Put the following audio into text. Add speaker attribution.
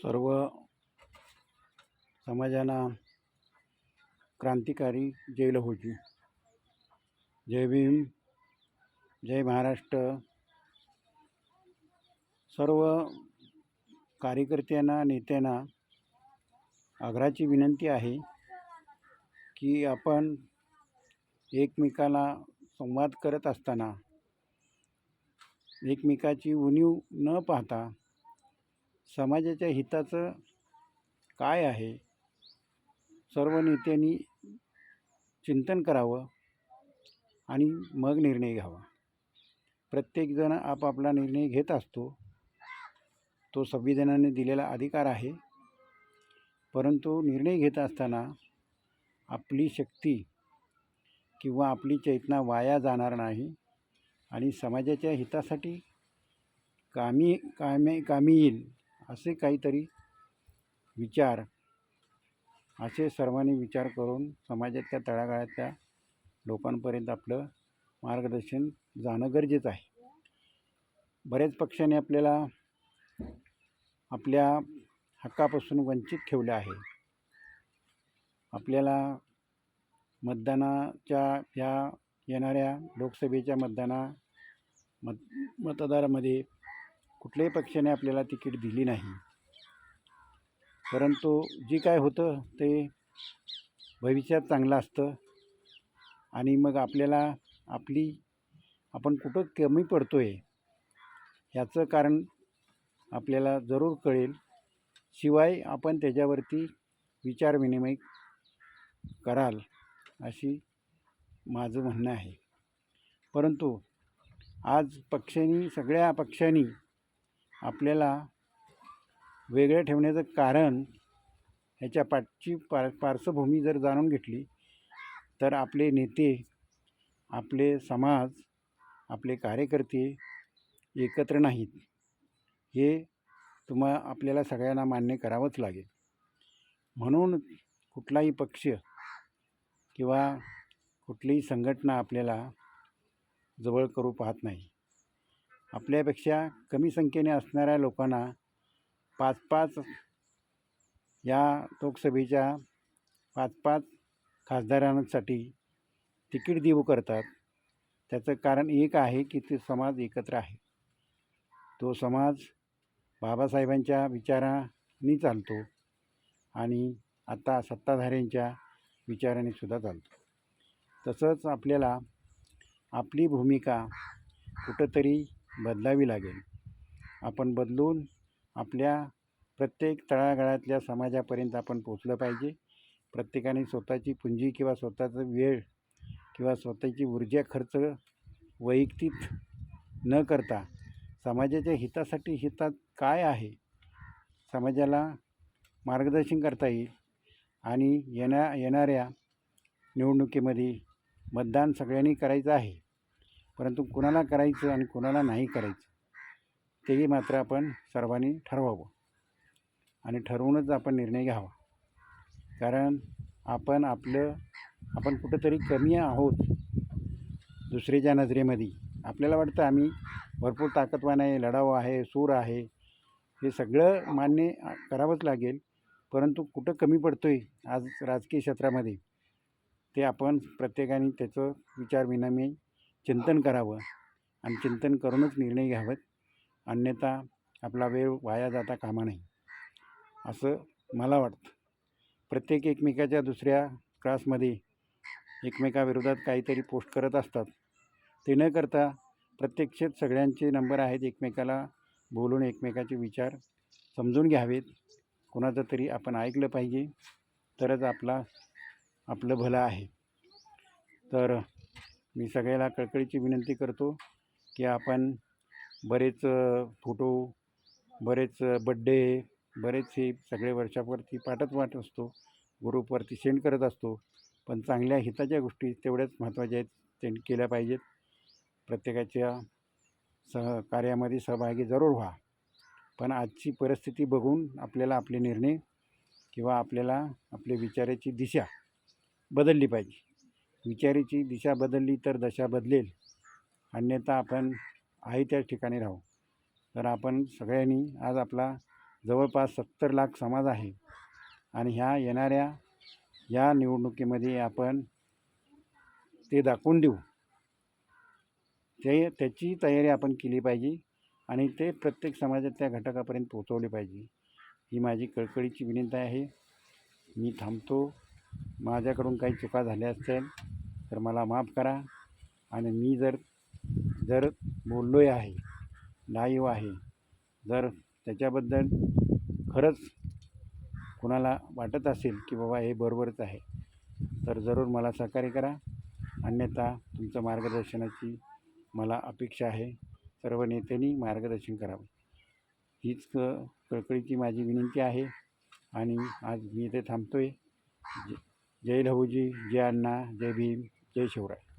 Speaker 1: सर्व समाजांना क्रांतिकारी जय लहोजी. जय भीम, जय महाराष्ट्र. सर्व कार्यकर्त्यांना, नेत्यांना आग्रहाची विनंती आहे की आपण एकमेकाला संवाद करत असताना एकमेकाची उणीव न पाहता समाजाच्या हिताचं काय आहे सर्व नेत्यांनी चिंतन करावं आणि मग निर्णय घ्यावा. प्रत्येकजण आपापला निर्णय घेत असतो, तो संविधानाने दिलेला अधिकार आहे. परंतु निर्णय घेत असताना आपली शक्ती किंवा आपली चेतना वाया जाणार नाही आणि समाजाच्या हितासाठी कामी येईल असे काहीतरी विचार, असे सर्वांनी विचार करून समाजातल्या तळागाळातल्या लोकांपर्यंत आपलं मार्गदर्शन जाणं गरजेचं आहे. बऱ्याच पक्षांनी आपल्याला आपल्या हक्कापासून वंचित ठेवले आहे. आपल्याला मतदानाच्या ह्या येणाऱ्या लोकसभेच्या मतदारामध्ये कुठल्याही पक्षाने आपल्याला तिकीट दिली नाही. परंतु जी काय होतं ते भविष्यात चांगलं असतं आणि मग आपल्याला आपण कुठं कमी पडतो आहे ह्याचं कारण आपल्याला जरूर कळेल. शिवाय आपण त्याच्यावरती विचारविनिमय कराल अशी माझं म्हणणं आहे. परंतु आज सगळ्या पक्षांनी आपल्याला वेगळं ठेवण्याचं कारण, ह्याच्या पाठची पार्श्वभूमी जर जाणून घेतली तर आपले नेते, आपले समाज, आपले कार्यकर्ते एकत्र नाहीत. हे आपल्याला सगळ्यांना मान्य करावंच लागेल. म्हणून कुठलाही पक्ष किंवा कुठलीही संघटना आपल्याला जवळ करू पाहत नाही. आपल्यापेक्षा कमी संख्येने असणाऱ्या लोकांना 5-5 या लोकसभेच्या 5-5 खासदारांसाठी तिकीट देऊ करतात. त्याचं कारण एक आहे की ते समाज एकत्र आहे. तो समाज बाबासाहेबांच्या विचारांनी चालतो आणि आता सत्ताधाऱ्यांच्या विचाराने सुद्धा चालतो. तसंच आपल्याला आपली भूमिका कुठंतरी बदलावी लागेल. आपण बदलून आपल्या प्रत्येक तळागाळातल्या समाजापर्यंत आपण पोचलं पाहिजे. प्रत्येकाने स्वतःची पुंजी किंवा स्वतःचा वेळ किंवा स्वतःची ऊर्जा खर्च वैयक्तिक न करता समाजाच्या हितात काय आहे समाजाला मार्गदर्शन करता येईल आणि येणाऱ्या निवडणुकीमध्ये मतदान सगळ्यांनी करायचं आहे. परंतु कुणाला करायचं आणि कुणाला नाही करायचं तेही मात्र आपण सर्वांनी ठरवावं आणि ठरवूनच आपण निर्णय घ्यावा. कारण आपण कुठंतरी कमी आहोत दुसऱ्याच्या नजरेमध्ये. आपल्याला वाटतं आम्ही भरपूर ताकदवान आहे, लढाऊ आहे, सूर आहे. हे सगळं मान्य करावंच लागेल. परंतु कुठं कमी पडतो आहे आज राजकीय क्षेत्रामध्ये ते आपण प्रत्येकाने त्याचं विचारविनिमय चिंतन करावं आणि चिंतन करूनच निर्णय घ्यावेत. अन्यथा आपला वेळ वाया जाता कामा नये असं मला वाटतं. प्रत्येक एकमेकाच्या दुसऱ्या क्लासमध्ये एकमेकाविरोधात काहीतरी पोस्ट करत असतात. ते न करता प्रत्यक्षात सगळ्यांचे नंबर आहेत. एकमेकाला बोलून एकमेकाचे विचार समजून घ्यावेत. कोणाचं तरी आपण ऐकलं पाहिजे तरच आपलं भलं आहे. तर मी सगळ्याला कळकळीची विनंती करतो की आपण बरेच फोटो, बरेच बड्डे, बरेच हे सगळे वर्षावरती पाठत असतो, ग्रुपवरती सेंड करत असतो. पण चांगल्या हिताच्या गोष्टी तेवढ्याच महत्त्वाच्या आहेत, ते केल्या पाहिजेत. प्रत्येकाच्या कार्यामध्ये सहभागी जरूर व्हा. पण आजची परिस्थिती बघून आपल्याला आपले निर्णय किंवा आपल्याला आपल्या विचाराची दिशा बदलली पाहिजे. विचाराची दिशा बदलली तर दशा बदलेल. अन्यथा आपण आहे त्या ठिकाणी राहू. तर आपण सगळ्यांनी आज आपला जवळपास 70 लाख समाज आहे आणि ह्या येणाऱ्या या निवडणुकीमध्ये आपण ते दाखवून देऊ. त्याची तयारी आपण केली पाहिजे आणि ते प्रत्येक समाजातल्या घटकापर्यंत पोचवले पाहिजे. ही माझी कळकळीची विनंती आहे. मी थांबतो. माझ्याकडून काही चुका झाल्या असतील तर मला माफ करा आणि मी जर बोललो आहे, लाईव्ह आहे, जर त्याच्याबद्दल खरंच कुणाला वाटत असेल की बाबा हे बरोबरच आहे तर जरूर मला सहकार्य करा. अन्यथा तुमचं मार्गदर्शनाची मला अपेक्षा आहे. सर्व नेत्यांनी मार्गदर्शन करावं हीच कळकळीची माझी विनंती आहे आणि आज मी इथे थांबतो आहे. जय लहूजी, जय अण्णा, जय भीम, जय शिवराय.